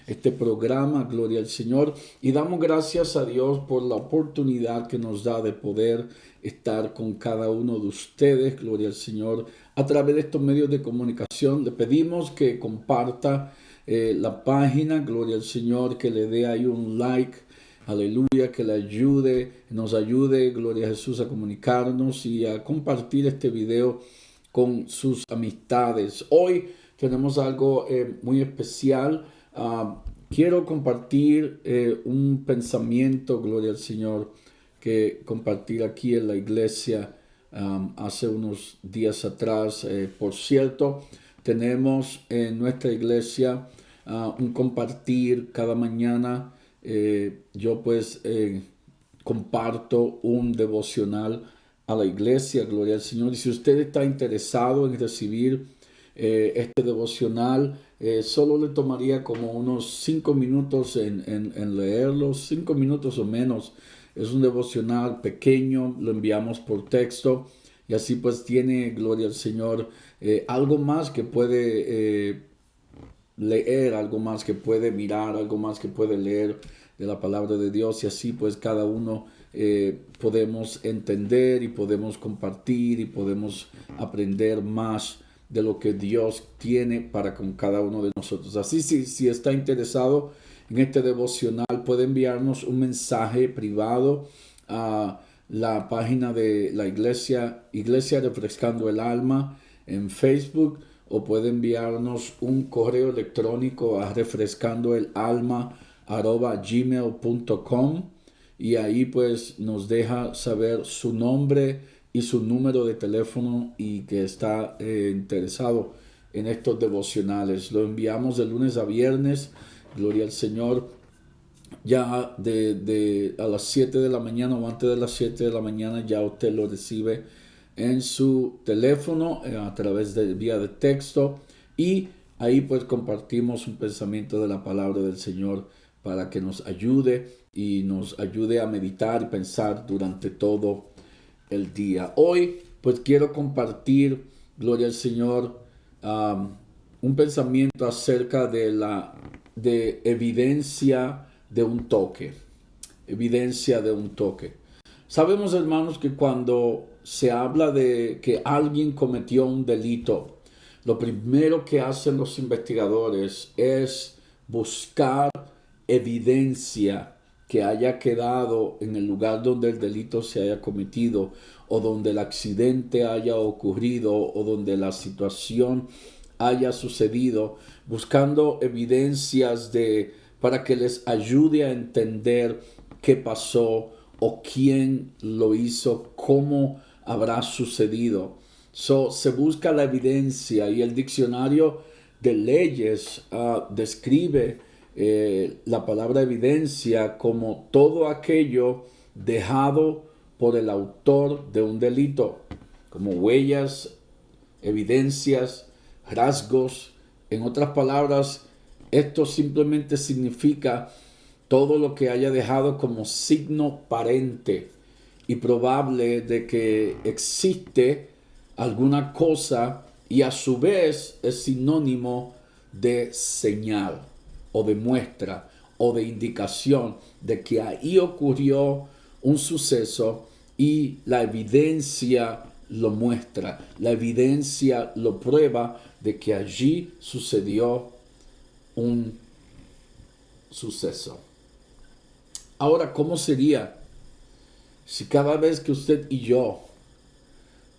este programa, gloria al Señor, y damos gracias a Dios por la oportunidad que nos da de poder estar con cada uno de ustedes, gloria al Señor, a través de estos medios de comunicación. Le pedimos que comparta la página, gloria al Señor, que le dé ahí un like, aleluya, que le ayude, nos ayude, gloria a Jesús, a comunicarnos y a compartir este video con sus amistades. Hoy tenemos algo muy especial. Quiero compartir un pensamiento, gloria al Señor, que compartir aquí en la iglesia hace unos días atrás. Por cierto, tenemos en nuestra iglesia un compartir cada mañana. Yo pues comparto un devocional a la iglesia, gloria al Señor. Y si usted está interesado en recibir este devocional, solo le tomaría como unos 5 minutos en leerlo, 5 minutos o menos. Es un devocional pequeño, lo enviamos por texto y así pues tiene, gloria al Señor, algo más que puede leer, algo más que puede mirar, algo más que puede leer de la palabra de Dios, y así pues cada uno podemos entender y podemos compartir y podemos aprender más de lo que Dios tiene para con cada uno de nosotros. Así, si está interesado en este devocional, puede enviarnos un mensaje privado a la página de la Iglesia Refrescando el Alma en Facebook, o puede enviarnos un correo electrónico a refrescandoelalma@gmail.com, y ahí pues nos deja saber su nombre y su número de teléfono y que está interesado en estos devocionales. Lo enviamos de lunes a viernes, gloria al Señor, ya a las 7 de la mañana o antes de las 7 de la mañana ya usted lo recibe en su teléfono a través de vía de texto, y ahí pues compartimos un pensamiento de la palabra del Señor para que nos ayude y nos ayude a meditar y pensar durante todo el día. Hoy pues quiero compartir, gloria al Señor, un pensamiento acerca de evidencia de un toque. Evidencia de un toque. Sabemos, hermanos, que cuando se habla de que alguien cometió un delito, lo primero que hacen los investigadores es buscar evidencia que haya quedado en el lugar donde el delito se haya cometido, o donde el accidente haya ocurrido, o donde la situación haya sucedido, buscando evidencias para que les ayude a entender qué pasó o quién lo hizo, cómo habrá sucedido. Se busca la evidencia, y el diccionario de leyes describe la palabra evidencia como todo aquello dejado por el autor de un delito, como huellas, evidencias, rasgos. En otras palabras, esto simplemente significa todo lo que haya dejado como signo aparente y probable de que existe alguna cosa, y a su vez es sinónimo de señal o de muestra o de indicación de que ahí ocurrió un suceso, y la evidencia lo muestra, la evidencia lo prueba de que allí sucedió un suceso. Ahora, ¿cómo sería si cada vez que usted y yo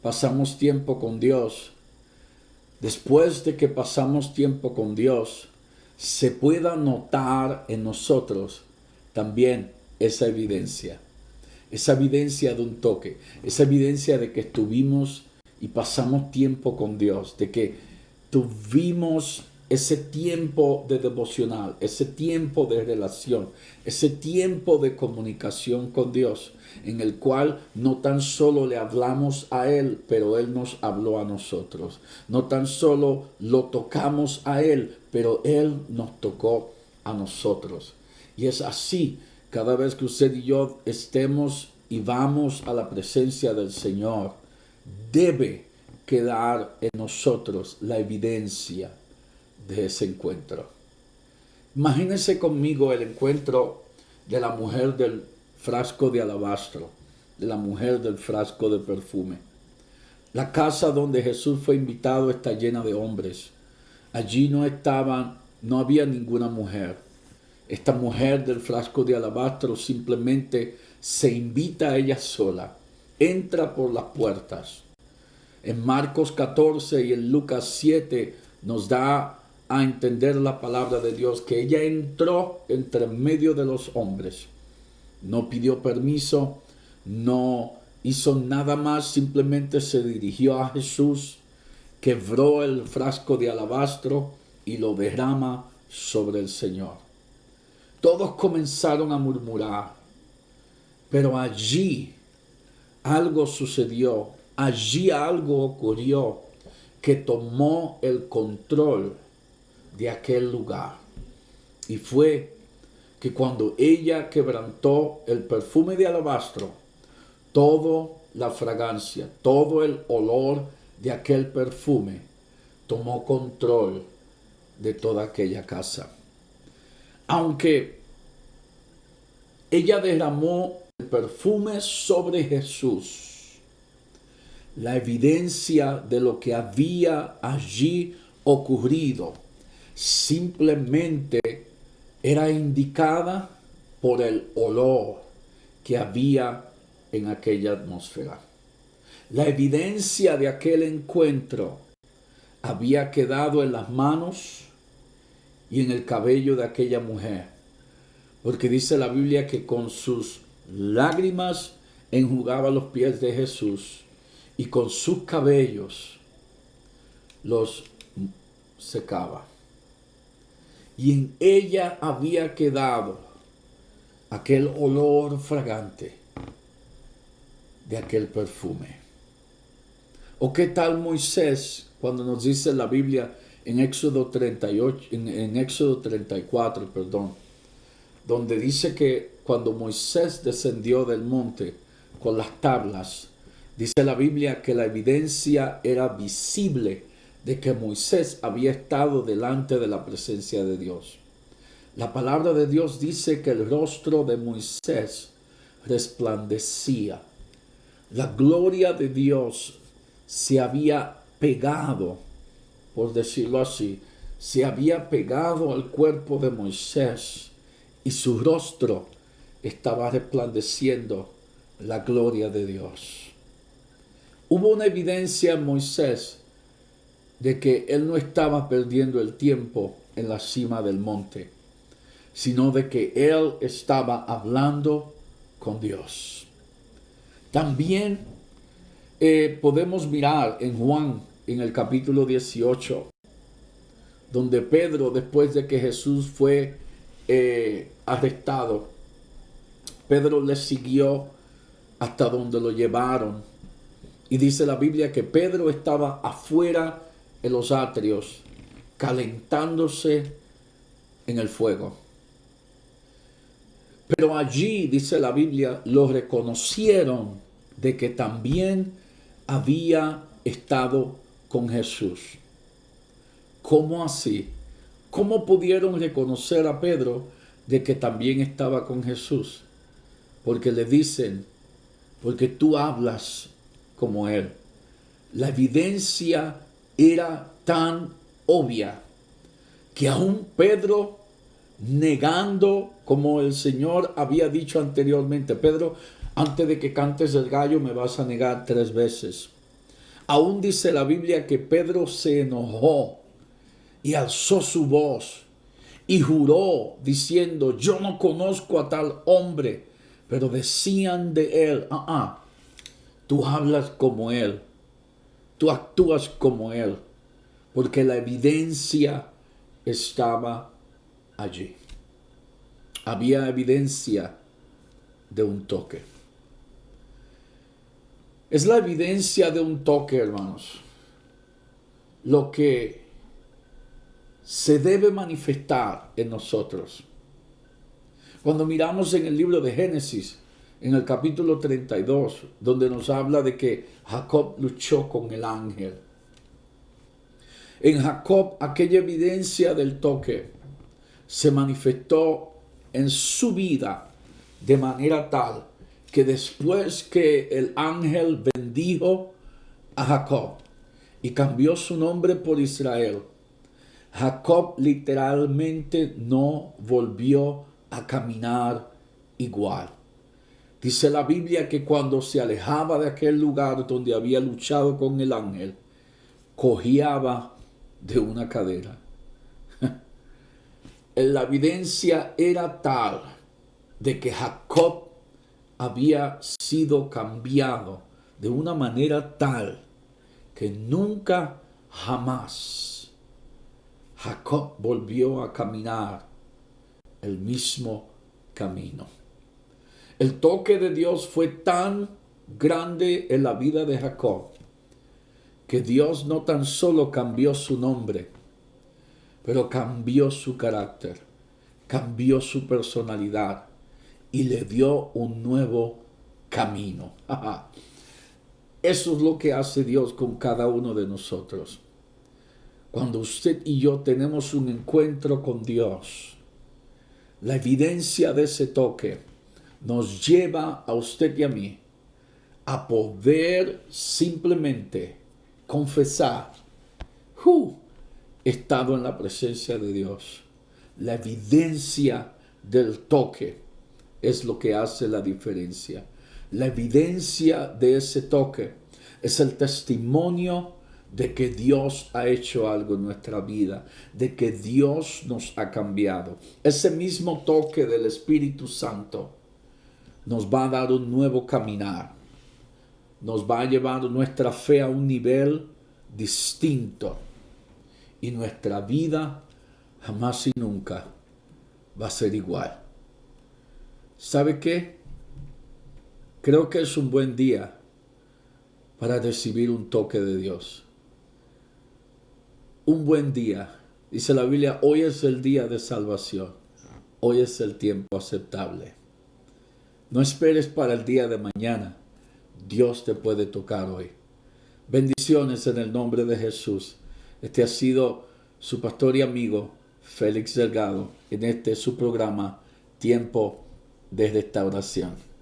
pasamos tiempo con Dios, después de que pasamos tiempo con Dios, se pueda notar en nosotros también esa evidencia de un toque, esa evidencia de que estuvimos y pasamos tiempo con Dios, de que tuvimos ese tiempo de devocional, ese tiempo de relación, ese tiempo de comunicación con Dios, en el cual no tan solo le hablamos a Él, pero Él nos habló a nosotros. No tan solo lo tocamos a Él, pero Él nos tocó a nosotros. Y es así, cada vez que usted y yo estemos y vamos a la presencia del Señor, debe quedar en nosotros la evidencia de ese encuentro. Imagínense conmigo el encuentro de la mujer del frasco de alabastro, de la mujer del frasco de perfume. La casa donde Jesús fue invitado está llena de hombres. Allí no había ninguna mujer. Esta mujer del frasco de alabastro simplemente se invita a ella sola. Entra por las puertas. En Marcos 14 y en Lucas 7 nos da a entender la palabra de Dios que ella entró entre medio de los hombres. No pidió permiso, no hizo nada más, simplemente se dirigió a Jesús, quebró el frasco de alabastro y lo derrama sobre el Señor. Todos comenzaron a murmurar, pero allí algo sucedió, allí algo ocurrió que tomó el control de aquel lugar. Y fue que cuando ella quebrantó el perfume de alabastro, toda la fragancia, todo el olor de aquel perfume tomó control de toda aquella casa. Aunque ella derramó el perfume sobre Jesús, la evidencia de lo que había allí ocurrido simplemente era indicada por el olor que había en aquella atmósfera. La evidencia de aquel encuentro había quedado en las manos y en el cabello de aquella mujer, porque dice la Biblia que con sus lágrimas enjugaba los pies de Jesús y con sus cabellos los secaba. Y en ella había quedado aquel olor fragante de aquel perfume. ¿O qué tal Moisés cuando nos dice la Biblia en Éxodo 38, en Éxodo 34, donde dice que cuando Moisés descendió del monte con las tablas, dice la Biblia que la evidencia era visible de que Moisés había estado delante de la presencia de Dios. La palabra de Dios dice que el rostro de Moisés resplandecía. La gloria de Dios se había pegado, por decirlo así, se había pegado al cuerpo de Moisés y su rostro estaba resplandeciendo la gloria de Dios. Hubo una evidencia en Moisés de que él no estaba perdiendo el tiempo en la cima del monte, sino de que él estaba hablando con Dios. También podemos mirar en Juan, en el capítulo 18, donde Pedro, después de que Jesús fue arrestado, Pedro le siguió hasta donde lo llevaron. Y dice la Biblia que Pedro estaba afuera en los atrios, calentándose en el fuego. Pero allí, dice la Biblia, lo reconocieron de que también había estado con Jesús. ¿Cómo así? ¿Cómo pudieron reconocer a Pedro de que también estaba con Jesús? Porque le dicen, porque tú hablas como él. La evidencia era tan obvia que aún Pedro, negando, como el Señor había dicho anteriormente, Pedro, antes de que cantes el gallo me vas a negar 3 veces. Aún dice la Biblia que Pedro se enojó y alzó su voz y juró diciendo, yo no conozco a tal hombre, pero decían de él, tú hablas como él, tú actúas como él, porque la evidencia estaba allí. Había evidencia de un toque. Es la evidencia de un toque, hermanos, lo que se debe manifestar en nosotros. Cuando miramos en el libro de Génesis, en el capítulo 32, donde nos habla de que Jacob luchó con el ángel. En Jacob, aquella evidencia del toque se manifestó en su vida de manera tal que después que el ángel bendijo a Jacob y cambió su nombre por Israel, Jacob literalmente no volvió a caminar igual. Dice la Biblia que cuando se alejaba de aquel lugar donde había luchado con el ángel, cojeaba de una cadera. La evidencia era tal de que Jacob había sido cambiado de una manera tal que nunca jamás Jacob volvió a caminar el mismo camino. El toque de Dios fue tan grande en la vida de Jacob que Dios no tan solo cambió su nombre, pero cambió su carácter, cambió su personalidad y le dio un nuevo camino. Eso es lo que hace Dios con cada uno de nosotros. Cuando usted y yo tenemos un encuentro con Dios, la evidencia de ese toque nos lleva a usted y a mí a poder simplemente confesar, he estado en la presencia de Dios. La evidencia del toque es lo que hace la diferencia. La evidencia de ese toque es el testimonio de que Dios ha hecho algo en nuestra vida, de que Dios nos ha cambiado. Ese mismo toque del Espíritu Santo nos va a dar un nuevo caminar. Nos va a llevar nuestra fe a un nivel distinto. Y nuestra vida jamás y nunca va a ser igual. ¿Sabe qué? Creo que es un buen día para recibir un toque de Dios. Un buen día. Dice la Biblia, hoy es el día de salvación. Hoy es el tiempo aceptable. No esperes para el día de mañana. Dios te puede tocar hoy. Bendiciones en el nombre de Jesús. Este ha sido su pastor y amigo Félix Delgado en este su programa Tiempo de Restauración.